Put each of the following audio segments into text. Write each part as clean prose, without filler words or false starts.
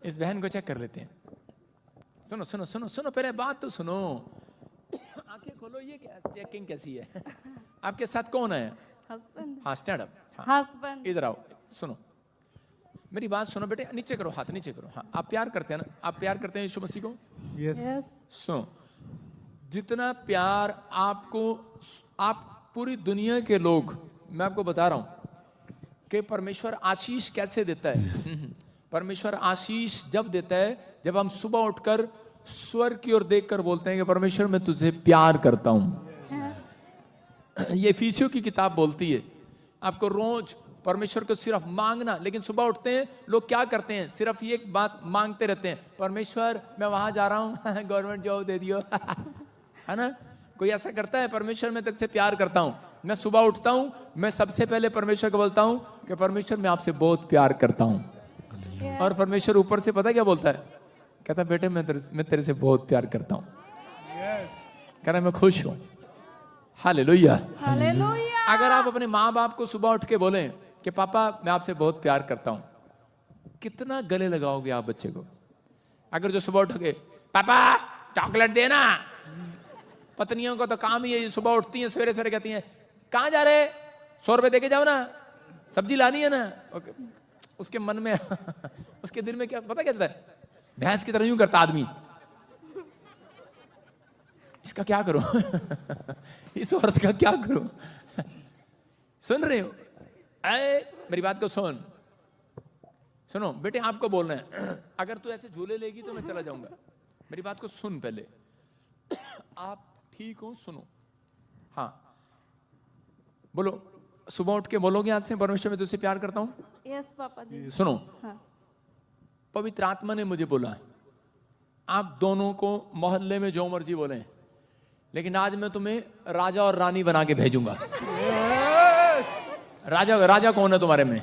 इस बहन को चेक कर लेते हैं। सुनो सुनो सुनो सुनो, पहले बात तो सुनो। आंखें खोलो, ये चेकिंग कैसी है? आपके साथ कौन है? हस्बैंड। हाँ, स्टैंड अप। हस्बैंड। इधर आओ, सुनो मेरी बात सुनो बेटे, नीचे करो, हाथ नीचे करो। हाँ, आप प्यार करते हैं ना? आप प्यार करते हैं यीशु मसीह को? यस। सुनो, जितना प्यार आपको, आप पूरी दुनिया के लोग, मैं आपको बता रहा हूं कि परमेश्वर आशीष कैसे देता है। परमेश्वर आशीष जब देता है जब हम सुबह उठकर स्वर्ग की ओर देखकर बोलते हैं कि परमेश्वर मैं तुझे प्यार करता हूं। ये इफिसियों की किताब बोलती है आपको रोज परमेश्वर को सिर्फ मांगना। लेकिन सुबह उठते हैं लोग क्या करते हैं? सिर्फ ये एक बात मांगते रहते हैं, परमेश्वर मैं वहां जा रहा हूं, गवर्नमेंट जॉब दे दियो। है ना? कोई ऐसा करता है? परमेश्वर मैं तेरे से प्यार करता हूं। मैं सुबह उठता हूं, मैं सबसे पहले परमेश्वर को बोलता हूं कि परमेश्वर मैं आपसे बहुत प्यार करता हूं। और परमेश्वर ऊपर से पता क्या बोलता है? कहता बेटे मैं तेरे से बहुत प्यार करता हूं। कह रहा मैं खुश हूं। हालेलुया। हालेलुया। अगर आप अपने माँ बाप को सुबह उठ के बोलें कि पापा मैं आपसे बहुत प्यार करता हूं, कितना गले लगाओगे आप बच्चे को? अगर जो सुबह उठ के पापा चॉकलेट देना, पत्नियों को तो काम ही है, सुबह उठती हैं सवेरे सवेरे कहती हैं कहाँ जा रहे? 100 रुपए देके जाओ ना, सब्जी लानी है ना। उसके मन में उसके दिल में क्या पता क्या है? भैंस की तरह यूं करता आदमी, इसका क्या करूं? इस औरत का क्या करूं? सुन रहे हो? मेरी बात को सुनो बेटे, आपको बोलना है अगर तू ऐसे झूले लेगी तो मैं चला जाऊंगा। मेरी बात को सुन पहले। आप ठीक हो? सुनो। हाँ बोलो, सुबह उठ के बोलोगे आज से परमेश्वर मैं तुझसे प्यार करता हूं? यस पापा जी। सुनो, हाँ। पवित्र आत्मा ने मुझे बोला आप दोनों को मोहल्ले में जो मर्जी बोले, लेकिन आज मैं तुम्हें राजा और रानी बना के भेजूंगा। राजा कौन है तुम्हारे में?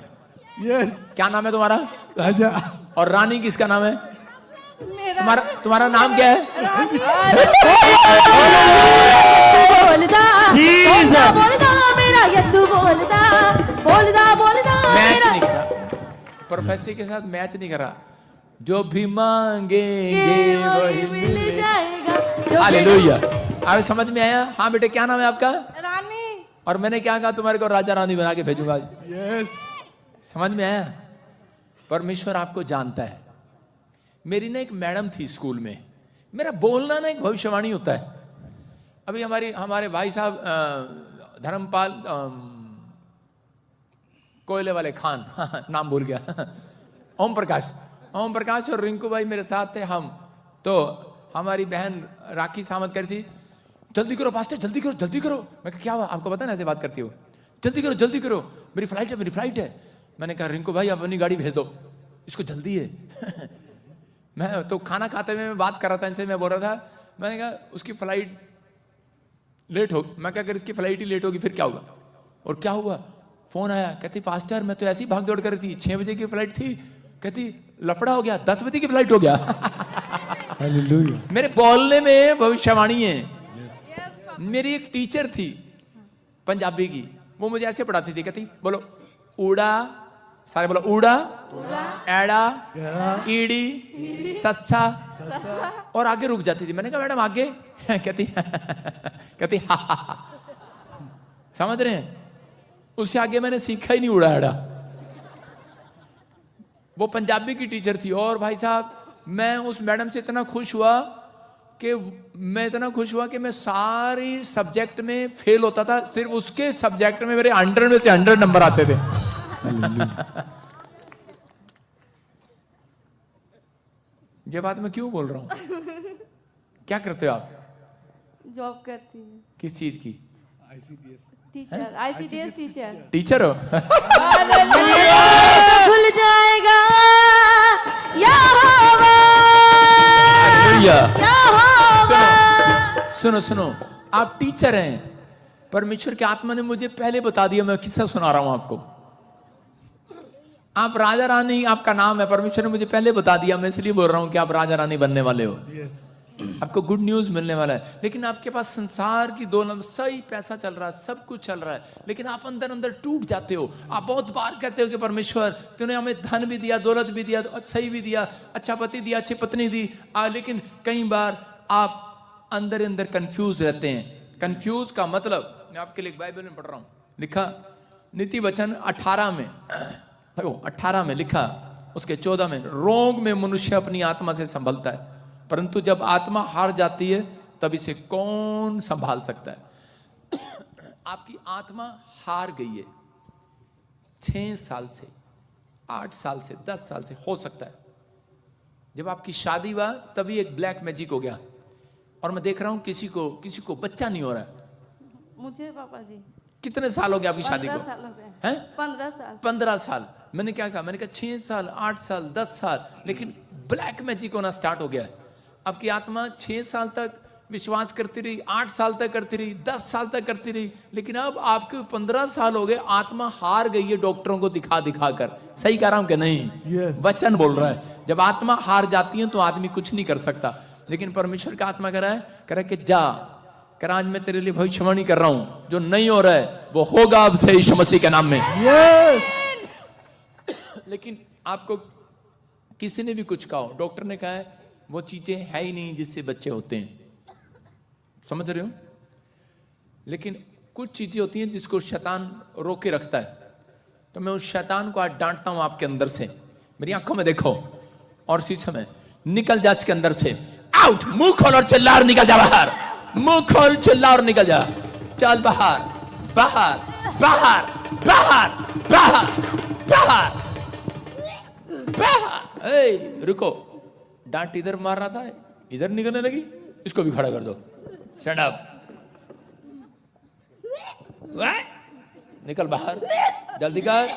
क्या नाम है तुम्हारा? राजा। और रानी किसका नाम है? तुम्हारा नाम क्या है? मैच नहीं करा, प्रोफेसी के साथ मैच नहीं करा। जो भी मांगेंगे वही मिल जाएगा। हालेलुया। आप समझ में आया? हाँ बेटे, क्या नाम है आपका? रानी। और मैंने क्या कहा? तुम्हारे को राजा रानी बना के भेजूंगा। यस। समझ में आया? परमेश्वर आपको जानता है। मेरी ना एक मैडम थी स्कूल में, मेरा बोलना ना एक भविष्यवाणी होता है। अभी हमारे भाई साहब धर्मपाल कोयले वाले खान, नाम भूल गया, ओम प्रकाश और रिंकू भाई मेरे साथ थे। हम तो हमारी बहन राखी सामंत करी थी, जल्दी करो पास्टर, जल्दी करो जल्दी करो। मैं कहा क्या हुआ? आपको पता है ना ऐसे बात करती हो, जल्दी करो मेरी फ्लाइट है। मैंने कहा रिंकू भाई आप अपनी गाड़ी भेज दो, इसको जल्दी है। मैं तो खाना खाते हुए मैं बात कर रहा था इनसे, मैं बोल रहा था, मैंने कहा उसकी फ्लाइट लेट हो। मैं क्या, अगर इसकी फ्लाइट ही लेट होगी फिर क्या होगा? और क्या हुआ? फोन आया, कहती पास्टर मैं तो ऐसी भाग दौड़ कर रही थी, 6 बजे की फ्लाइट थी, कहती लफड़ा हो गया, 10 बजे की फ्लाइट हो गया। हालेलुया। मेरे बोलने में भविष्यवाणी है। मेरी एक टीचर थी पंजाबी की, वो मुझे ऐसे पढ़ाती थी, कहती बोलो ऊड़ा, सारे बोलो ऊड़ा, एड़ा, ईड़ी, सस्सा, और आगे रुक जाती थी। मैंने कहा मैडम आगे? कहती हा। समझ रहे हैं? उससे आगे मैंने सीखा ही नहीं ऊड़ा एड़ा। वो पंजाबी की टीचर थी। और भाई साहब मैं उस मैडम से इतना खुश हुआ कि मैं सारी सब्जेक्ट में फेल होता था, सिर्फ उसके सब्जेक्ट में मेरे 100 में से 100 नंबर आते थे। ये बात मैं क्यों बोल रहा हूं? क्या करते हो आप? जॉब करती हूँ। किस चीज की? टीचर, ICDS टीचर हो? खुल जाएगा सुनो, आप टीचर हैं, परमेश्वर की आत्मा ने मुझे पहले बता दिया। मैं किस्सा सुना रहा हूं आपको। आप राजा रानी आपका नाम है, परमेश्वर ने मुझे पहले बता दिया। मैं इसलिए बोल रहा हूं कि आप राजा रानी बनने वाले हो। आपको गुड न्यूज मिलने वाला है। लेकिन आपके पास संसार की दौलत, सही पैसा चल रहा है, सब कुछ चल रहा है, लेकिन आप अंदर अंदर टूट जाते हो। आप बहुत बार कहते हो कि परमेश्वर तूने हमें धन भी दिया, दौलत भी दिया, सही भी दिया, अच्छा पति दिया, अच्छी पत्नी दी, लेकिन कई बार आप अंदर अंदर कंफ्यूज रहते हैं। कंफ्यूज का मतलब, मैं आपके लिए बाइबल में पढ़ रहा हूं, लिखा नीति वचन 18 में, देखो 18 में लिखा, उसके 14 में, रोग में मनुष्य अपनी आत्मा से संभलता है, परंतु जब आत्मा हार जाती है तब इसे कौन संभाल सकता है। आपकी आत्मा हार गई है 6 साल से, 8 साल से, 10 साल से, हो सकता है जब आपकी शादी हुआ तभी एक ब्लैक मैजिक हो गया, और मैं देख रहा हूं किसी को बच्चा नहीं हो रहा है। मुझे पापा जी कितने साल हो गए आपकी शादी को? 15 साल हो गए हैं? 15 साल। 15 साल। मैंने क्या कहा? मैंने कहा 6 साल, 8 साल, 10 साल, लेकिन ब्लैक मैजिक होना स्टार्ट हो गया है। आपकी आत्मा 6 साल तक विश्वास करती रही, 8 साल तक करती रही, 10 साल तक करती रही, लेकिन अब आपके 15 साल हो गए, आत्मा हार गई है डॉक्टरों को दिखा दिखा कर। सही कह रहा हूं कि नहीं? Yes. वचन बोल रहा है, जब आत्मा हार जाती है तो आदमी कुछ नहीं कर सकता, लेकिन परमेश्वर का आत्मा कह रहा है कि जा कर, आज मैं तेरे लिए भविष्यवाणी कर रहा हूं, जो नहीं हो रहा है वो होगा अब से यीशु मसीह के नाम में। Yes. लेकिन आपको किसी ने भी कुछ कहा, डॉक्टर ने कहा है वो चीजें है ही नहीं जिससे बच्चे होते हैं, समझ रहे हो? लेकिन कुछ चीजें होती हैं जिसको शैतान रोके रखता है, तो मैं उस शैतान को आज डांटता हूं आपके अंदर से। मेरी आंखों में देखो और इसी समय निकल जा इसके अंदर से, आउट। मुंह खोल और चिल्ला और निकल जा बाहर, मुंह खोल, चिल्ला और निकल जा, चल बाहर, बाहर, बाहर, बाहर, बाहर, बाहर, बाहर। ए, रुको, डांट इधर मार रहा था, इधर निकलने लगी, इसको भी खड़ा कर दो। स्टैंड अप, निकल बाहर, जल्दी कर,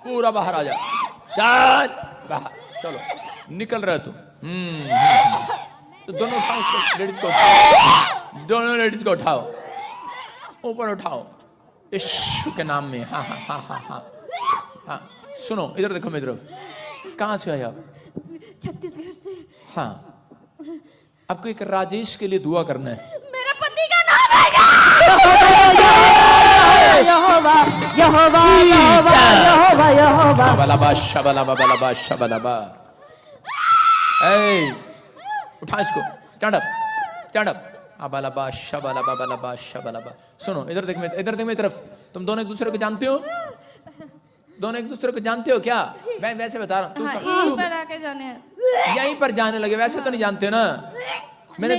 पूरा बाहर आ जा, चल बाहर, चलो निकल रहा तू। तो दोनों उठाओ उसको, लेडीज को उठाओ, दोनों लेडीज को उठाओ, ऊपर उठाओ यीशु के नाम में। हाँ हाँ हाँ हाँ हाँ हाँ। सुनो, इधर देखो मेरी तरफ। कहाँ से आए आप? छत्तीसगढ़ से। हाँ, आपको एक राजेश के लिए दुआ करना है। मेरा पति का नाम है यहोवा, यहोवा, यहोवा, यहोवा, यहोवा। बलाबा शबलाबा बलाबा शबलाबा। ए, उठा इसको, स्टैंड अप, स्टैंड अप। अबलाबा शबलाबा बलाबा शबलाबा। सुनो, इधर देख मेरी तरफ। तुम दोनों एक दूसरे को जानते हो? दोनों एक दूसरे को जानते हो क्या? मैं वैसे बता रहा हूँ। यहीं पर आके जाने हैं। यहीं पर जाने लगे, वैसे तो नहीं जानते ना। मैंने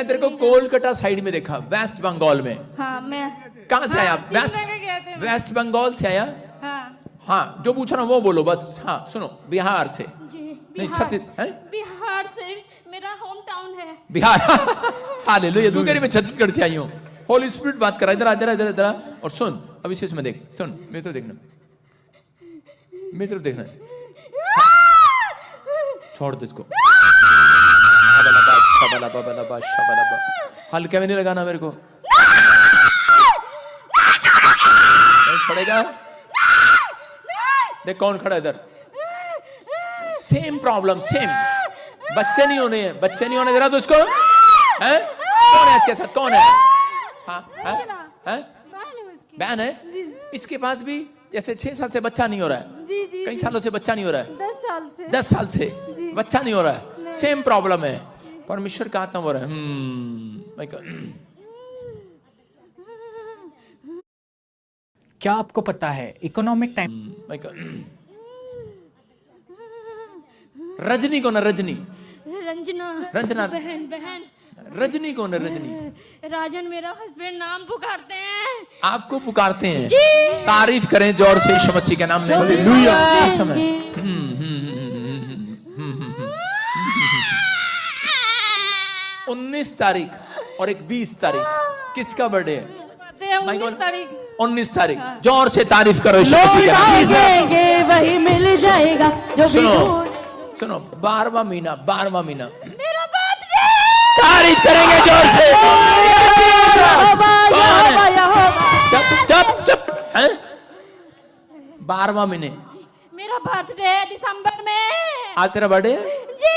तेरे को कोलकाता साइड में देखा, वेस्ट बंगाल में। हाँ, मैं। कहाँ से आया आप? वेस्ट बंगाल से आया? हाँ, जो पूछा ना वो बोलो बस। हाँ, सुनो, बिहार से? नहीं, छत्तीसगढ़। बिहार से, मेरा होम टाउन है बिहार। हालेलुया। तू कह रही मैं छत्तीसगढ़ से आई हूँ। होली स्पिरिट बात कर रहा है, इधर आ, इधर इधर इधर। और सुन, अब इसे इसमें देख, सुन, मेरी तरफ देखना, मेरी तरफ देखना। छोड़ दो इसको। हल्के में नहीं लगाना मेरे को। नहीं छोड़ेगा? देख कौन खड़ा है इधर। Same problem, same. बच्चे नहीं होने हैं, बच्चे नहीं होने दे रहा तो इसको हैं? कौन है इसके साथ? कौन है? हाँ, हैं? बहन है? इसके पास भी जैसे 6 साल से बच्चा नहीं हो रहा है। जी जी। कई सालों से बच्चा नहीं हो रहा है। 10 साल से। 10 साल से बच्चा नहीं हो रहा है। सेम प्रॉब्लम है। परमेश्वर का आत्मा हो रहा है। क्या आपको पता है इकोनॉमिक टाइम? रजनी कौन है? रजनी, रंजना, रंजना, बहन। रजनी कौन है? रजनी, राजन मेरा हस्बैंड नाम पुकारते हैं। आपको पुकारते हैं? तारीफ करें जोर से यीशु मसीह के नाम में। हालेलुया। इसी समय 19 तारीख और एक 20 तारीख किसका बर्थडे है? 19 तारीख। 19 तारीख। जोर से तारीफ करो यीशु मसीह के नाम में। वही मिल जाएगा जो सुनो, 12वां महीना, 12वां महीना मेरा बर्थडे। तारीफ करेंगे जोर से। चुप हैं? 12वां महीने, मेरा बर्थडे दिसंबर में। आज तेरा बर्थडे है? जी।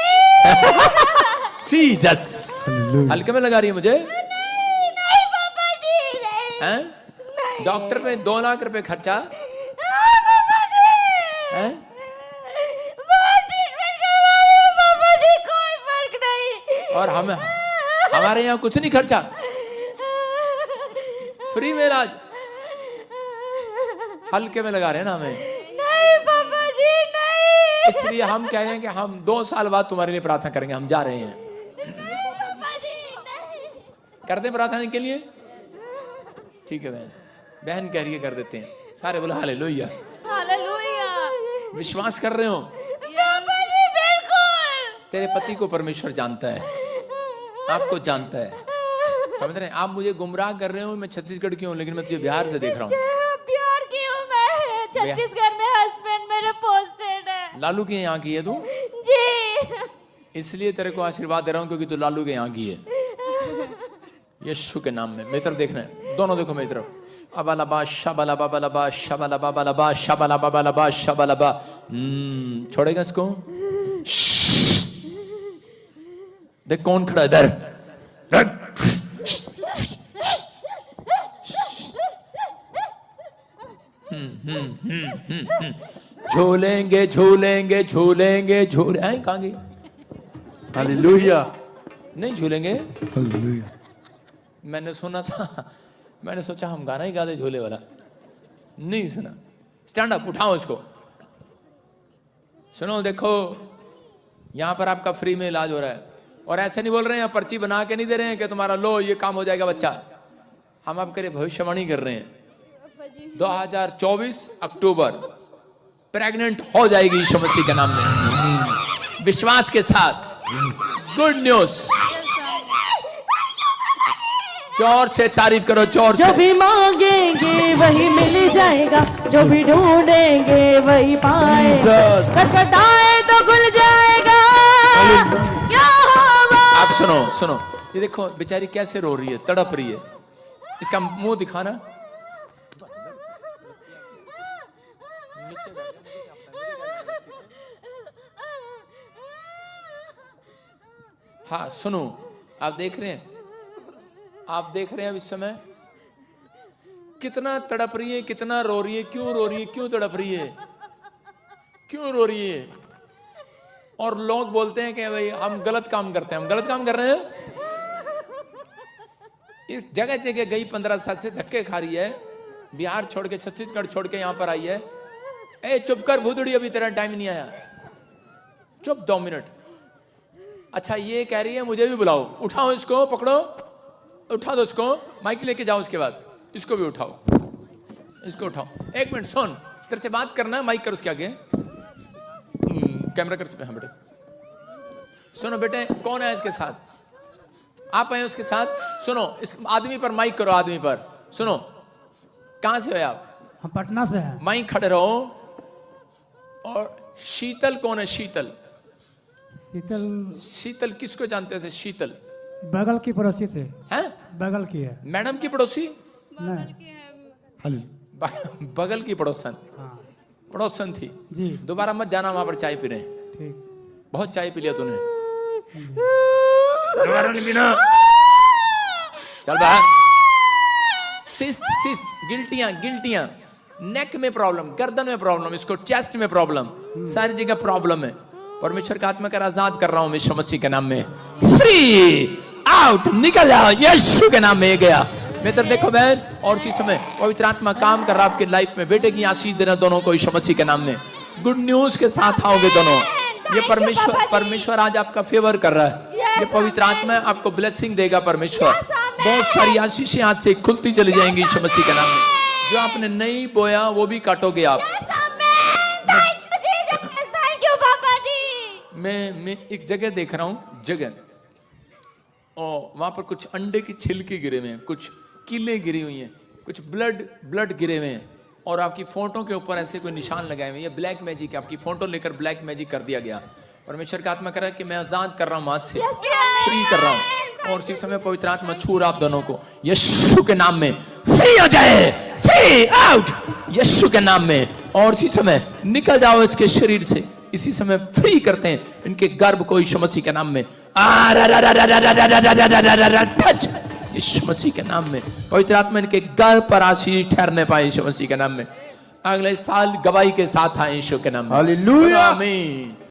जीसस। Hallelujah. हल्के में लगा रही है मुझे नहीं पापा जी नहीं हैं? डॉक्टर पे 2 लाख रुपए खर्चा पापा जी हैं? बहुत ट्रीटमेंट करवा रही हूँ पापा जी, कोई फर्क नहीं। और हमारे यहाँ कुछ नहीं खर्चा, फ्री में इलाज। हल्के में लगा रहे हैं ना हमें, नहीं पापा जी नहीं। इसलिए हम कह रहे हैं कि हम 2 साल बाद तुम्हारे लिए प्रार्थना करेंगे। हम जा रहे हैं, पापा जी नहीं। कर दें प्रार्थना के लिए? ठीक है बहन, बहन कह रही है कर देते हैं। सारे बोले हालेलुया। हालेलुया। विश्वास कर रहे हो? पापा जी बिल्कुल। तेरे पति को परमेश्वर जानता है, आपको जानता है, समझ रहे हैं? आप मुझे गुमराह कर रहे हो, मैं छत्तीसगढ़ की हूँ लेकिन मैं तुझे बिहार से देख रहा हूँ। प्यार की हूँ मैं, छत्तीसगढ़ में हस्बैंड मेरे पोस्टेड है। लालू के यहाँ की है तू, जी इसलिए तेरे को आशीर्वाद दे रहा हूँ क्योंकि तू लालू के यहाँ की है। यीशु के नाम में मेरी तरफ देखना है, दोनों देखो मेरी तरफ। अबालबा शबलबा बलबा शबलबा बलबा शबलबा बलबा शबलबा। छोड़ेगा इसको? देख कौन खड़ा है इधर। झूलेंगे झूलेंगे झूलेंगे झूले कहाँ गई? हालेलुया। नहीं झूलेंगे? Hallelujah. मैंने सुना था, मैंने सोचा हम गाना ही गाते झूले वाला, नहीं सुना। स्टैंड अप, उठाओ इसको। सुनो देखो, यहाँ पर आपका फ्री में इलाज हो रहा है और ऐसे नहीं बोल रहे हैं, पर्ची बना के नहीं दे रहे हैं कि तुम्हारा लो ये काम हो जाएगा बच्चा। हम आपके लिए भविष्यवाणी कर रहे हैं 2024 अक्टूबर प्रेग्नेंट हो जाएगी यीशु मसीह के नाम में, विश्वास के साथ। Good news. जोर से तारीफ करो, जोर जो से। भी मांगेंगे वही मिल जाएगा, जो भी ढूंढेंगे वही पाएगा, Jesus. खटखटाए तो खुल जाएगा। क्या होगा? आप सुनो सुनो, ये देखो बेचारी कैसे रो रही है, तड़प रही है। इसका मुंह दिखाना। हाँ सुनो, आप देख रहे हैं, आप देख रहे हैं अब इस समय कितना तड़प रही है, कितना रो रही है। क्यों रो रही है, क्यों तड़प रही है, क्यों रो रही है? और लोग बोलते हैं कि भाई हम गलत काम करते हैं, हम गलत काम कर रहे हैं। इस जगह जगह गई 15 साल से धक्के खा रही है, बिहार छोड़ के छत्तीसगढ़ छोड़ के यहां पर आई है। ए चुप कर भूतड़ी, अभी तेरा टाइम नहीं आया, चुप 2 मिनट। अच्छा ये कह रही है मुझे भी बुलाओ, उठाओ इसको, पकड़ो, उठा दो इसको, माइक लेके जाओ उसके पास, इसको भी उठाओ, इसको उठाओ। 1 मिनट सुन, तेरे से बात करना है, माइक कर उसके आगे, कैमरा कर सकते हैं बेटे। सुनो बेटे, कौन है इसके साथ? आप आए उसके साथ? सुनो, इस आदमी पर माइक करो, आदमी पर। सुनो, कहां से हो आप? हम पटना से हैं। माइक खड़े रहो। और शीतल कौन है? शीतल, शीतल शीतल किसको जानते हैं? शीतल बगल की पड़ोसी थे। हैं? बगल की है। मैडम की पड़ोसी? नहीं। Hallelujah. बगल की पड़ोसन, हाँ पड़ोसन थी। जी दोबारा मत जाना वहां पर चाय पीने, ठीक। बहुत चाय पी लिया तूने, दोबारा नहीं पीना, चल बाहर। सिस्ट सिस्ट, गिल्टियां गिल्टियां, नेक में प्रॉब्लम, गर्दन में प्रॉब्लम, इसको चेस्ट में प्रॉब्लम, सारी जगह प्रॉब्लम है। परमेश्वर का आत्मा कर आजाद कर रहा हूं यीशु मसीह के नाम में। फ्री आउट, निकल जाओ यीशु के नाम में। ये गया मेरी तरफ देखो बहन। और इसी समय पवित्र आत्मा काम कर रहा आपके लाइफ में, बेटे की आशीष देना दोनों को यीशु मसीह के नाम में। गुड न्यूज के साथ आओगे दोनों। ये परमेश्वर आज आपका फेवर कर रहा है। ये पवित्र आत्मा आपको ब्लेसिंग देगा परमेश्वर। बहुत सारी आशीषें आज से खुलती चली जाएंगी यीशु मसीह के नाम में। जो आपने नहीं बोया वो भी काटोगे आप। मैं एक जगह देख रहा हूं, जगह, और वहां पर कुछ अंडे की छिलके गिरे हुए हैं, कुछ कीले गिरी हुई हैं, कुछ ब्लड गिरे हुए हैं, और आपकी फोटो के ऊपर ऐसे कोई निशान लगाए हुए हैं। ये ब्लैक मैजिक, आपकी फोटो लेकर ब्लैक मैजिक कर दिया गया। परमेश्वर का आत्मा कर रहा है कि मैं आजाद कर रहा हूं, आज से फ्री कर रहा हूं। और इसी समय पवित्र आत्मा छू रहा आप दोनों को यीशु के नाम में। फ्री हो जाए, फ्री आउट यीशु के नाम में। और इसी समय निकल जाओ इसके शरीर से। इसी समय फ्री करते हैं इनके गर्भ को यीशु मसीह के नाम में। टच यीशु मसीह के नाम में। पवित्र आत्मा इनके घर पर आशीष ठहरने पाए यीशु मसीह के नाम में। अगले साल गवाही के साथ आए यीशु के नाम में। हालेलुया। आमीन।